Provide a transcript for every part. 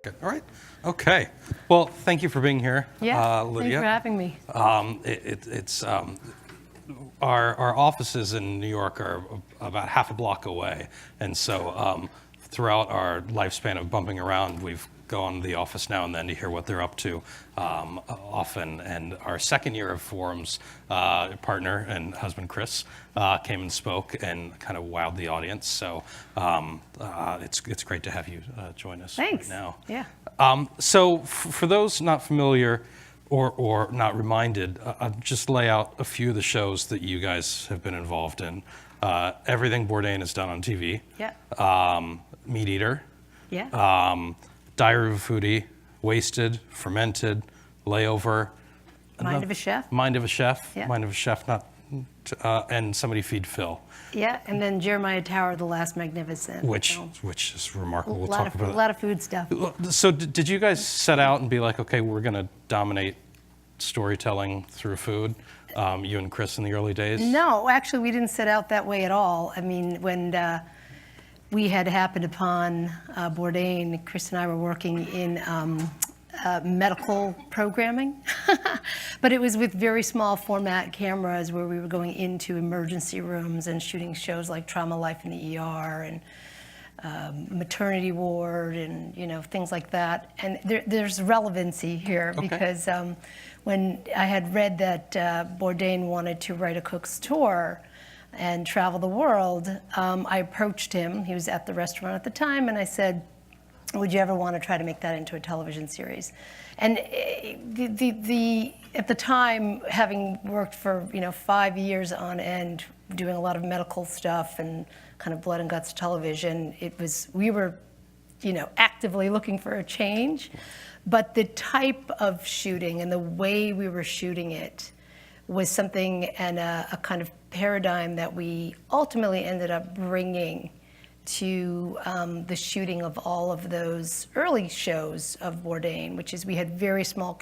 Good. All right. Okay. Well, thank you for being here, Yeah, Lydia. thanks for having me. It's our offices in New York are about half a block away, and so throughout our lifespan of bumping around, we've gone to the office now and then to hear what they're up to often. And our second year of Forum's partner and husband Chris came and spoke and kind of wowed the audience. So it's great to have you join us Thanks. right now. Yeah. So for those not familiar or not reminded, I'll just lay out a few of the shows that you guys have been involved in. Everything Bourdain has done on TV. Yeah. Meat Eater. Yeah. Diary of a Foodie, Wasted, Fermented, Layover. Mind of a Chef. Mind of a Chef. Yeah. Mind of a Chef, and Somebody Feed Phil. Yeah, and then Jeremiah Tower, The Last Magnificent. Which is remarkable. We'll talk about a lot of food stuff. So did you guys set out and be like, okay, we're going to dominate storytelling through food, you and Chris in the early days? No, actually, we didn't set out that way at all. I mean, when we had happened upon Bourdain, Chris and I were working in medical programming, but it was with very small format cameras where we were going into emergency rooms and shooting shows like Trauma Life in the ER and maternity ward and things like that. And there's relevancy here because when I had read that Bourdain wanted to write a cook's tour and travel the world, I approached him. He was at the restaurant at the time, and I said, would you ever want to try to make that into a television series? And at the time, having worked for 5 years on end, doing a lot of medical stuff and kind of blood and guts television, we were actively looking for a change. But the type of shooting and the way we were shooting it was something and a kind of paradigm that we ultimately ended up bringing to the shooting of all of those early shows of Bourdain, which is we had very small,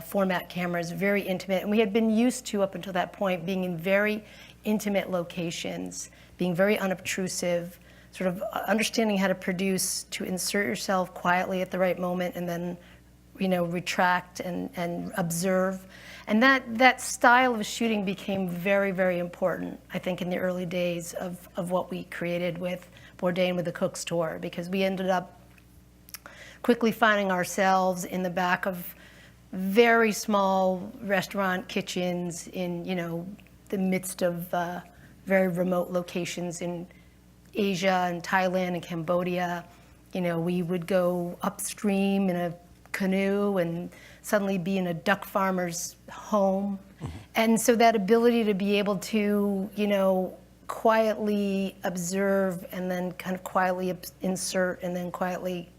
format cameras, very intimate, and we had been used to, up until that point, being in very intimate locations, being very unobtrusive, sort of understanding how to produce, to insert yourself quietly at the right moment, and then, retract and observe. And that style of shooting became very, very important, I think, in the early days of what we created with Bourdain with the Cook's Tour, because we ended up quickly finding ourselves in the back of very small restaurant kitchens in, the midst of very remote locations in Asia and Thailand and Cambodia. We would go upstream in a canoe and suddenly be in a duck farmer's home. Mm-hmm. And so that ability to be able to, quietly observe and then kind of quietly insert and then quietly,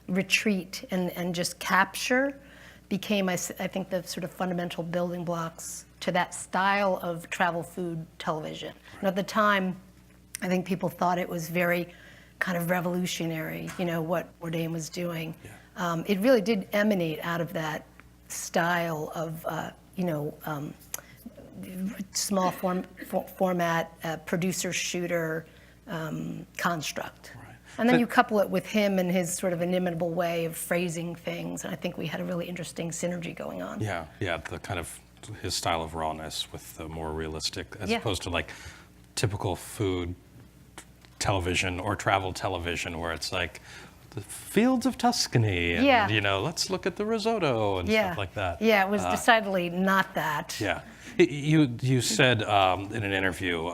retreat and just capture became, I think, the sort of fundamental building blocks to that style of travel food television. And at the time, I think people thought it was very kind of revolutionary, what Bourdain was doing. Yeah. It really did emanate out of that style of, small format, producer shooter construct. Right. And then you couple it with him and his sort of inimitable way of phrasing things, and I think we had a really interesting synergy going on. Yeah, the kind of his style of rawness with the more realistic, as opposed to like typical food television or travel television where it's like the fields of Tuscany and let's look at the risotto and stuff like that. Yeah, it was decidedly not that. Yeah. You said in an interview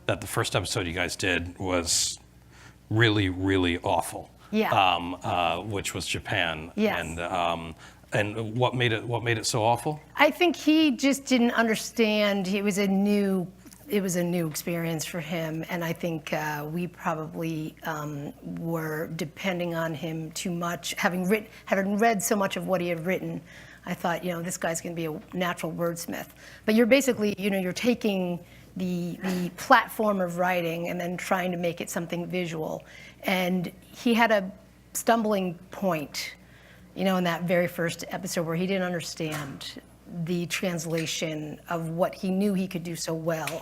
that the first episode you guys did was really, really awful. Yeah. Which was Japan. Yes. And what made it so awful? I think he just didn't understand. It was a new experience for him, and I think we probably were depending on him too much. Having read so much of what he had written, I thought, this guy's going to be a natural wordsmith. But you're basically, you're taking the platform of writing and then trying to make it something visual. And he had a stumbling point, in that very first episode where he didn't understand the translation of what he knew he could do so well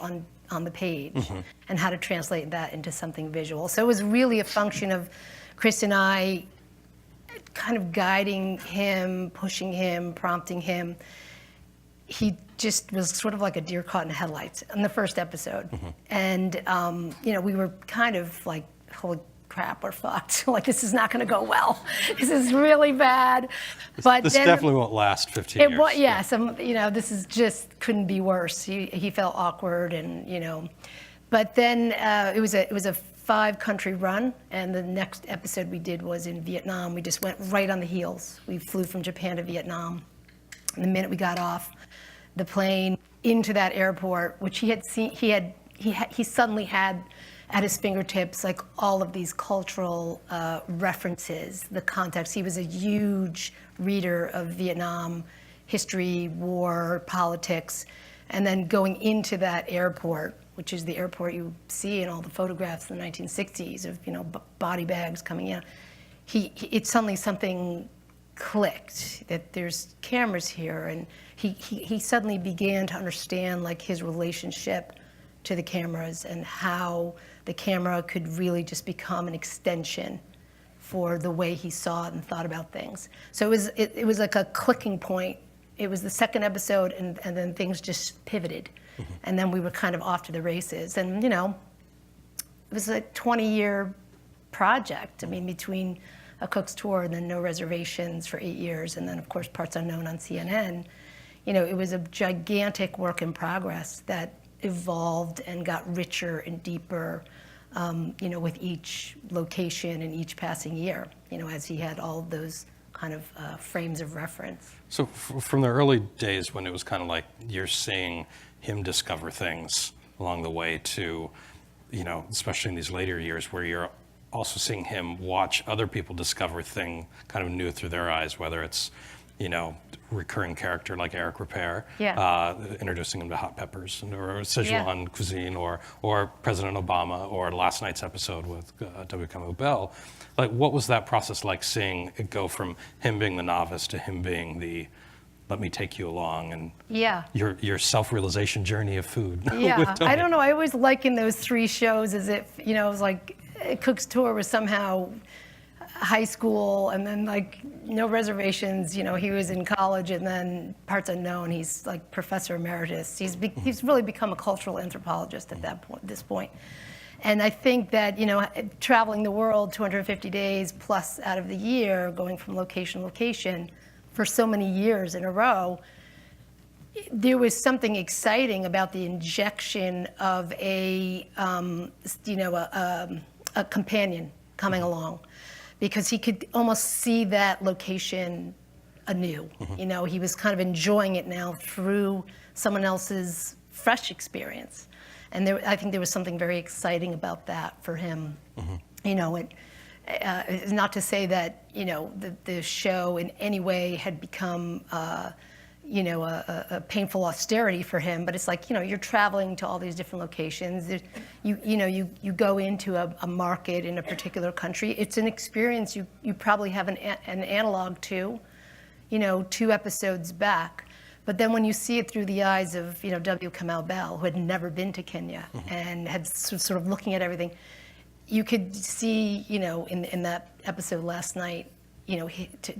on the page, and how to translate that into something visual. So it was really a function of Chris and I kind of guiding him, pushing him, prompting him. He just was sort of like a deer caught in headlights in the first episode. And, we were kind of like, holy crap, we're fucked. Like, this is not going to go well. This is really bad. But This then, definitely won't last 15 years. This is just couldn't be worse. He felt awkward and, but then it was a 5-country run, and the next episode we did was in Vietnam. We just went right on the heels. We flew from Japan to Vietnam. And the minute we got off the plane into that airport, which he had seen, he suddenly had at his fingertips like all of these cultural references, the context. He was a huge reader of Vietnam history, war, politics, and then going into that airport, which is the airport you see in all the photographs in the 1960s of body bags coming in. It suddenly something clicked that there's cameras here, and he suddenly began to understand like his relationship to the cameras and how the camera could really just become an extension for the way he saw it and thought about things. So it was like a clicking point. It was the second episode, and then things just pivoted. And then we were kind of off to the races. And, it was a 20-year project. I mean, between A Cook's Tour and then No Reservations for 8 years, and then, of course, Parts Unknown on CNN. It was a gigantic work in progress that evolved and got richer and deeper, with each location and each passing year, as he had all of those kind of frames of reference. So from the early days when it was kind of like you're seeing him discover things along the way to, especially in these later years where you're also seeing him watch other people discover thing kind of new through their eyes, whether it's, recurring character like Eric Repair, introducing him to hot peppers or Sichuan cuisine or President Obama or last night's episode with W. Kamau Bell. Like, what was that process like, seeing it go from him being the novice to him being the let me take you along and your self-realization journey of food? Yeah, I don't know. I always liken those 3 shows as if, it was like Cook's Tour was somehow high school, and then like No Reservations, he was in college, and then Parts Unknown, he's like professor emeritus. He's really become a cultural anthropologist at this point. And I think that, traveling the world 250 days plus out of the year, going from location to location for so many years in a row, there was something exciting about the injection of a companion coming along, because he could almost see that location anew. He was kind of enjoying it now through someone else's fresh experience. And I think there was something very exciting about that for him. Not to say that, the show in any way had become, a painful austerity for him, but it's like, you're traveling to all these different locations. You go into a market in a particular country. It's an experience you probably have an analog to, 2 episodes back. But then when you see it through the eyes of, W. Kamau Bell, who had never been to Kenya and had sort of looking at everything, you could see, in that episode last night,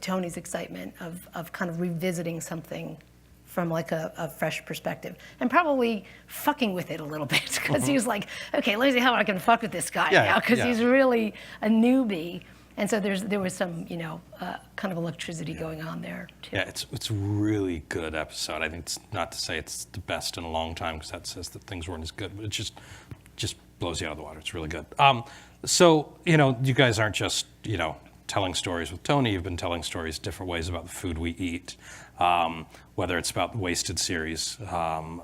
Tony's excitement of kind of revisiting something from like a fresh perspective, and probably fucking with it a little bit, because he was like, okay, let me see how I can fuck with this guy now, because he's really a newbie. And so there was some, kind of electricity going on there too. Yeah, it's a really good episode. I think it's not to say it's the best in a long time, because that says that things weren't as good, but it just blows you out of the water. It's really good. So, you guys aren't just, telling stories with Tony. You've been telling stories different ways about the food we eat, whether it's about the Wasted series or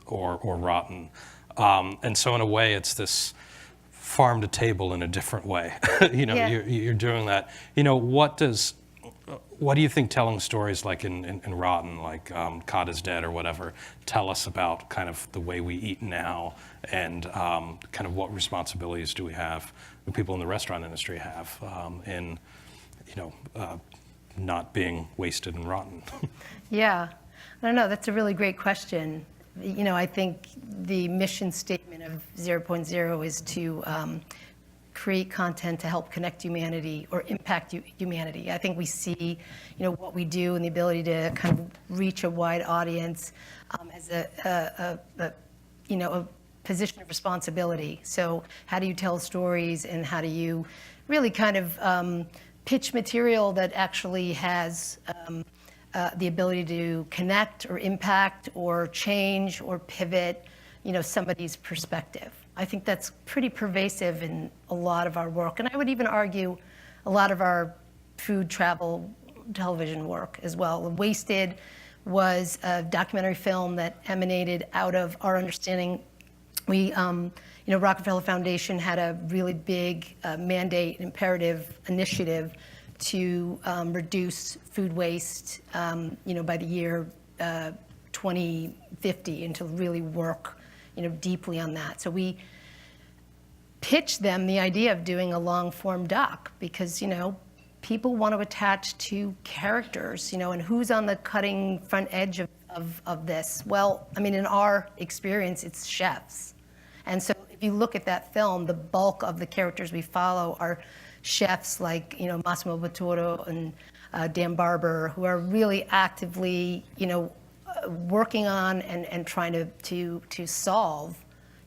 Rotten. And so in a way, it's this farm to table in a different way. You're doing that. What do you think telling stories like in Rotten, like Cod is Dead or whatever, tell us about kind of the way we eat now, and kind of what responsibilities do we have, the people in the restaurant industry have, in not being wasted and rotten? Yeah, I don't know. That's a really great question. I think the mission statement of 0.0 is to create content to help connect humanity or impact humanity. I think we see, what we do and the ability to kind of reach a wide audience as a position of responsibility. So how do you tell stories, and how do you really kind of pitch material that actually has the ability to connect or impact or change or pivot, somebody's perspective. I think that's pretty pervasive in a lot of our work. And I would even argue a lot of our food travel television work as well. Wasted was a documentary film that emanated out of our understanding. We, Rockefeller Foundation had a really big mandate, imperative initiative to reduce food waste, by the year 2050, and to really work, deeply on that. So we pitched them the idea of doing a long-form doc because, people want to attach to characters, and who's on the cutting front edge of this? Well, in our experience, it's chefs. And so if you look at that film, the bulk of the characters we follow are chefs like, Massimo Bottura and Dan Barber, who are really actively, working on and trying to solve,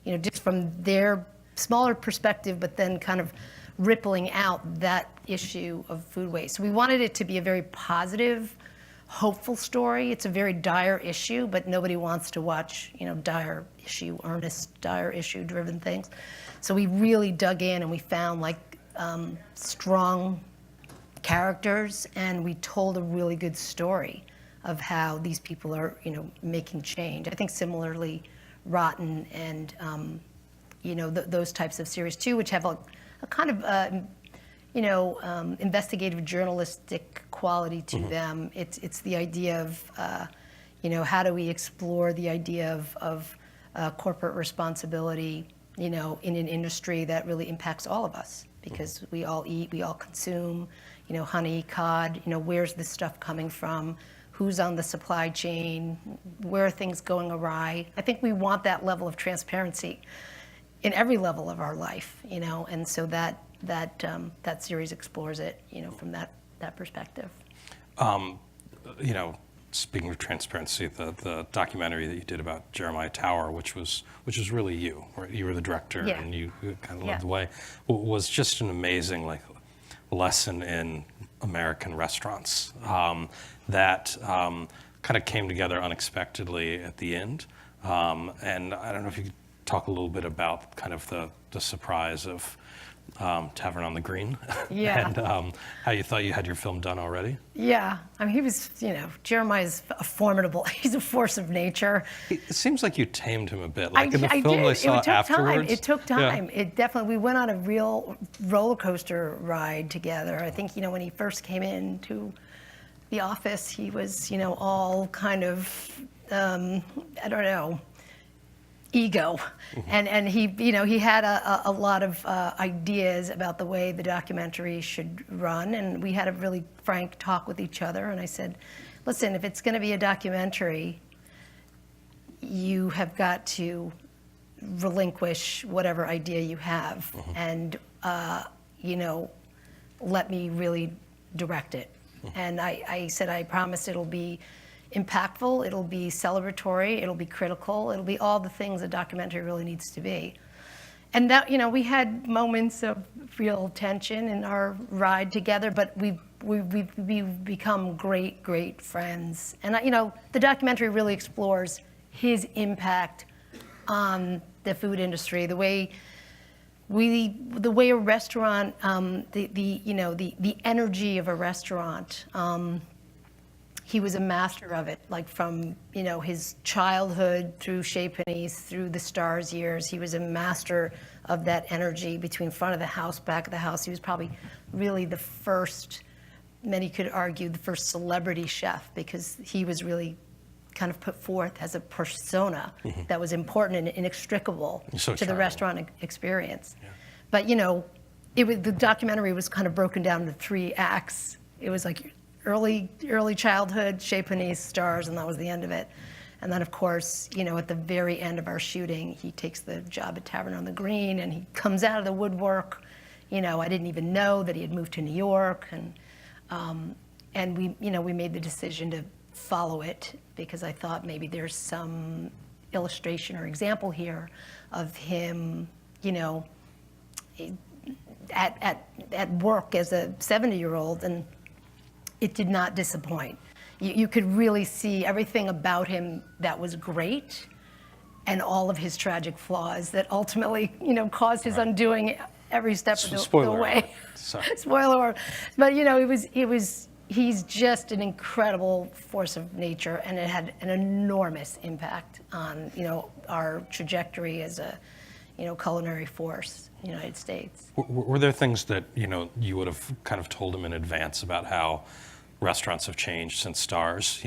just from their smaller perspective, but then kind of rippling out that issue of food waste. So we wanted it to be a very positive, hopeful story. It's a very dire issue, but nobody wants to watch, dire issue, earnest, dire issue driven things. So we really dug in and we found strong characters, and we told a really good story of how these people are, making change. I think similarly, Rotten and, those types of series too, which have a kind of, investigative journalistic quality to them. It's the idea of, how do we explore the idea of corporate responsibility, in an industry that really impacts all of us, because we all eat, we all consume, honey, cod, where's this stuff coming from? Who's on the supply chain? Where are things going awry? I think we want that level of transparency in every level of our life, and so that series explores it, from that perspective. Speaking of transparency, the documentary that you did about Jeremiah Tower, which was really you, right? You were the director, Yeah. and you kind of led the way, was just an amazing lesson in American restaurants that kind of came together unexpectedly at the end. And I don't know if you could talk a little bit about kind of the surprise of Tavern on the Green, Yeah. and how you thought you had your film done already. Yeah, he was, Jeremiah's he's a force of nature. It seems like you tamed him a bit. Like in the I film did. I saw It took afterwards. time. It took time. Yeah. It definitely, we went on a real roller coaster ride together. I think, when he first came into the office, he was, all kind of, ego. And he, he had a lot of ideas about the way the documentary should run. And we had a really frank talk with each other. And I said, listen, if it's going to be a documentary, you have got to relinquish whatever idea you have and, let me really direct it. And I said, I promise it'll be impactful, it'll be celebratory, it'll be critical, it'll be all the things a documentary really needs to be. And that, we had moments of real tension in our ride together, but we've become great friends. And the documentary really explores his impact on the food industry, the way a restaurant, the energy of a restaurant. He was a master of it, from, his childhood through Chez Panisse, through the Stars years. He was a master of that energy between front of the house, back of the house. He was probably really the first, many could argue, the first celebrity chef, because he was really kind of put forth as a persona that was important and inextricable to the restaurant experience. Yeah. But, the documentary was kind of broken down into 3 acts. It was early childhood, Chez Panisse, Stars, and that was the end of it. And then, of course, at the very end of our shooting, he takes the job at Tavern on the Green, and he comes out of the woodwork, I didn't even know that he had moved to New York, and we made the decision to follow it because I thought maybe there's some illustration or example here of him, at work as a 70-year-old, and it did not disappoint. You could really see everything about him that was great, and all of his tragic flaws that ultimately, caused his undoing every step of the way. Spoiler alert. But he's just an incredible force of nature, and it had an enormous impact on, our trajectory as a, culinary force in the United States. Were there things that, you would have kind of told him in advance about how restaurants have changed since Stars,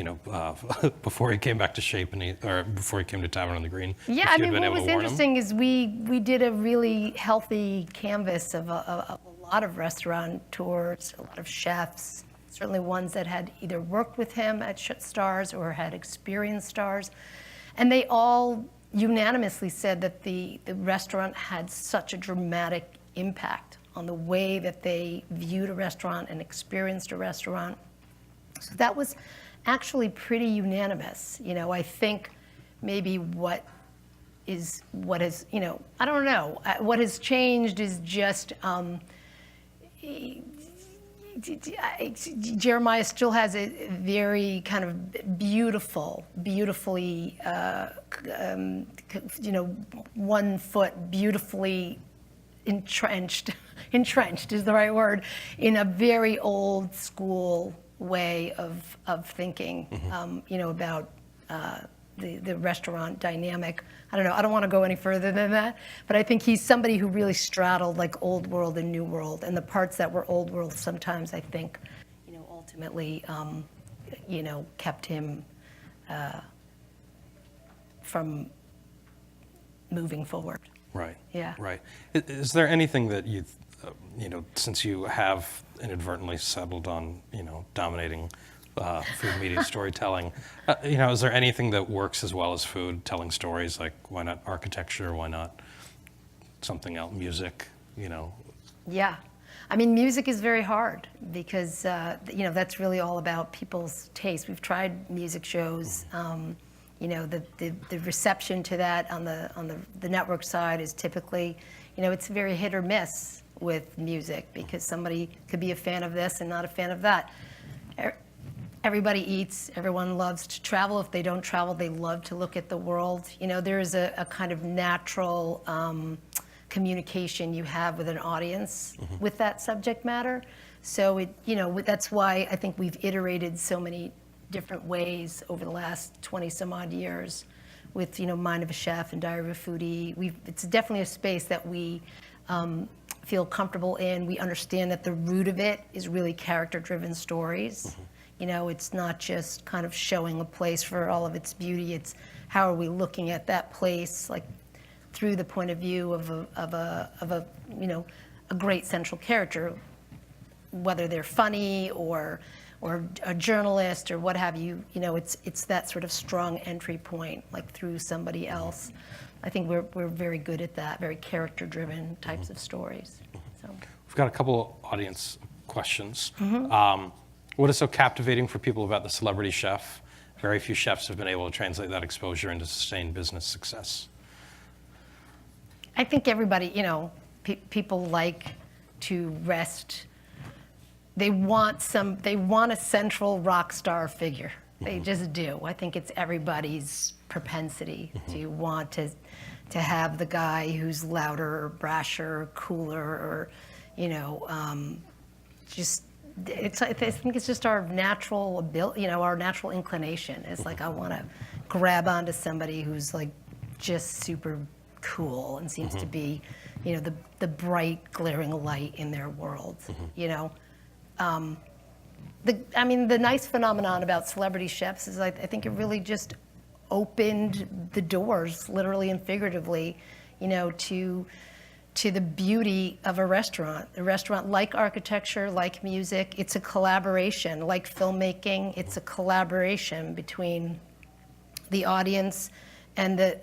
before he came back to shape or before he came to Tavern on the Green? Yeah, what was interesting is we did a really healthy canvas of a lot of restaurateurs, a lot of chefs, certainly ones that had either worked with him at Stars or had experienced Stars. And they all unanimously said that the restaurant had such a dramatic impact on the way that they viewed a restaurant and experienced a restaurant. So that was actually pretty unanimous. I think maybe what has, I don't know, what has changed is just Jeremiah still has a very kind of beautifully, 1 foot, beautifully entrenched is the right word, in a very old school way of thinking, about the restaurant dynamic. I don't know, I don't want to go any further than that, but I think he's somebody who really straddled like old world and new world, and the parts that were old world sometimes I think, ultimately, kept him from moving forward. Right. Yeah. Right. Is there anything that you, since you have inadvertently settled on, dominating food media storytelling, is there anything that works as well as food, telling stories? Like, why not architecture? Why not something else, music, Yeah. Music is very hard because, that's really all about people's taste. We've tried music shows. The reception to that on the network side is typically, it's very hit or miss with music because somebody could be a fan of this and not a fan of that. Everybody eats, everyone loves to travel. If they don't travel, they love to look at the world. There is a kind of natural communication you have with an audience with that subject matter. So that's why I think we've iterated so many different ways over the last 20 some odd years with, Mind of a Chef and Diary of a Foodie. It's definitely a space that we feel comfortable in. We understand that the root of it is really character-driven stories. It's not just kind of showing a place for all of its beauty. It's how are we looking at that place, like through the point of view of a great central character, whether they're funny or a journalist or what have you. It's that sort of strong entry point, like through somebody else. I think we're very good at that, very character-driven types of stories. So. We've got a couple audience questions. What is so captivating for people about the celebrity chef? Very few chefs have been able to translate that exposure into sustained business success. I think everybody, people like to rest. They want a central rock star figure. They just do. I think it's everybody's propensity to want to have the guy who's louder or brasher or cooler or, I think it's just our natural ability, our natural inclination. It's like I want to grab onto somebody who's like just super cool and seems to be, the bright, glaring light in their world. The nice phenomenon about celebrity chefs is I think it really just opened the doors, literally and figuratively, to the beauty of a restaurant. A restaurant, like architecture, like music, it's a collaboration. Like filmmaking, it's a collaboration between the audience and the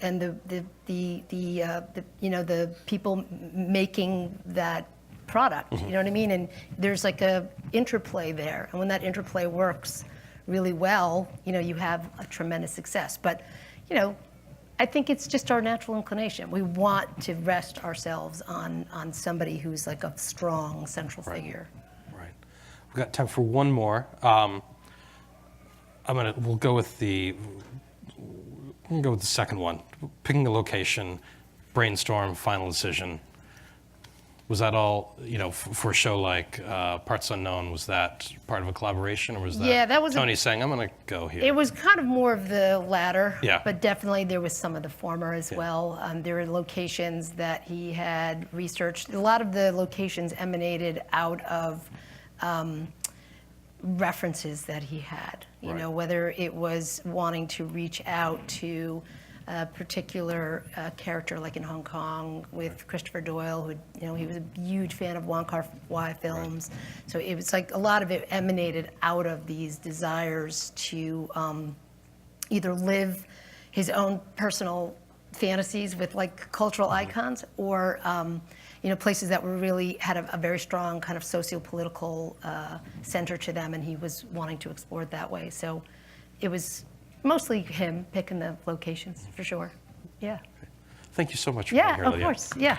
people making that product. You know what I mean? And there's like a interplay there, and when that interplay works really well, you have a tremendous success. But I think it's just our natural inclination. We want to rest ourselves on somebody who's like a strong central figure. Right. We've got time for one more. We'll go with the second one. Picking a location, brainstorm, final decision. Was that all, for a show like Parts Unknown, was that part of a collaboration, or was that, that was Tony saying, I'm going to go here? It was kind of more of the latter, Yeah. but definitely there was some of the former as well. There were locations that he had researched. A lot of the locations emanated out of references that he had, whether it was wanting to reach out to a particular character, like in Hong Kong with Christopher Doyle, who he was a huge fan of Wong Kar-wai films. So it was like a lot of it emanated out of these desires to either live his own personal fantasies with like cultural icons, or places that were really had a very strong kind of socio-political center to them, and he was wanting to explore it that way. So it was mostly him picking the locations, for sure. Yeah. Thank you so much for being here, Yeah, of Lydia. course. Yeah.